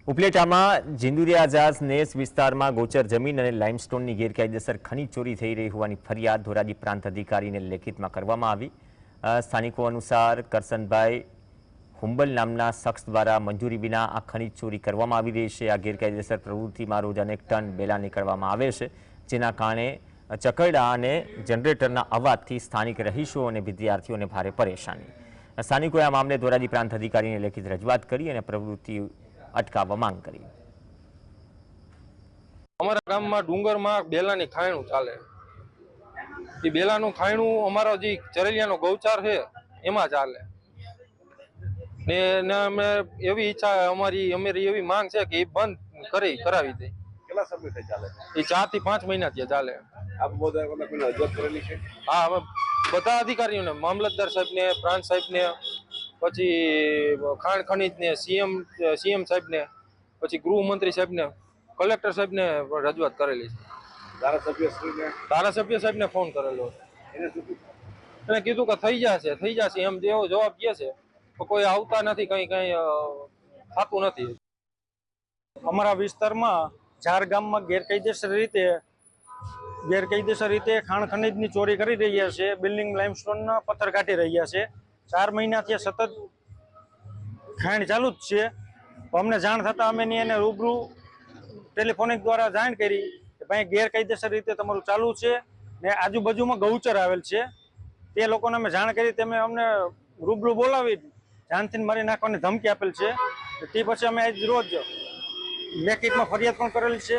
ઉપલેટામાં જીંદુરિયા આઝાદ નેસ વિસ્તારમાં ગોચર જમીન અને લાઇમસ્ટોનની ગેરકાયદેસર ખનીજ ચોરી થઈ રહી હોવાની ફરિયાદ ધોરાજી પ્રાંત અધિકારીને લેખિતમાં કરવામાં આવી। સ્થાનિકો અનુસાર કરસનભાઈ હુંબલ નામના શખ્સ દ્વારા મંજૂરી વિના આ ખનીજ ચોરી કરવામાં આવી રહી છે। આ ગેરકાયદેસર પ્રવૃત્તિમાં રોજ અનેક ટન બેલા નીકળવામાં આવે છે, જેના કારણે ચકરડા અને જનરેટરના અવાજથી સ્થાનિક રહીશો અને વિદ્યાર્થીઓને ભારે પરેશાની। સ્થાનિકોએ આ મામલે ધોરાજી પ્રાંત અધિકારીને લેખિત રજૂઆત કરી અને પ્રવૃત્તિ અટકાવવા માંગ કરી। અમારા ગામમાં ડુંગરમાં બેલાની ખાયણું ચાલે। એ બેલાનું ખાયણું અમારો જે ચરેલિયાનો ગૌચાર છે એમાં ચાલે ને અમે એવી ઈચ્છા અમારી એવી માંગ છે કે એ બંધ કરાવી દે। કેટલા સમયથી ચાલે? એ 4 થી 5 મહિનાથી ચાલે। આપ બધા કોઈ રજૂઆત કરેલી છે? હા, અમે બધા અધિકારીઓને, મામલતદાર સાહેબને, પ્રાંત સાહેબને, પછી ખાણ ખનીજને, સીએમ સાહેબને, પછી ગૃહમંત્રી સાહેબને, કલેક્ટર સાહેબને રજૂઆત કરેલી છે। ધારાસભ્ય સાહેબને ફોન કરેલો, એને કીધું કે થઈ જશે એમ જેવો જવાબ કહે છે, કોઈ આવતા નથી, કઈ થતું નથી। અમારા વિસ્તારમાં ઝાર ગામમાં ગેરકાયદેસર રીતે ખાણ ખનીજની ચોરી કરી રહ્યા છે। બિલ્ડિંગ લાઇમસ્ટોનના પથ્થર કાઢી રહ્યા છે। 4 મહિનાથી સતત ખાણ ચાલુ જ છે। અમને જાણ થતાં અમે એને રૂબરૂ ટેલિફોનિક દ્વારા જાણ કરી કે ભાઈ ગેરકાયદેસર રીતે તમારું ચાલુ છે ને આજુબાજુમાં ગૌચર આવેલ છે। તે લોકોને અમે જાણ કરી, તેમે અમને રૂબરૂ બોલાવી જાનથી મારી નાખવાની ધમકી આપેલ છે। તે પછી અમે આજ રોજ લેખિતમાં ફરિયાદ પણ કરેલી છે।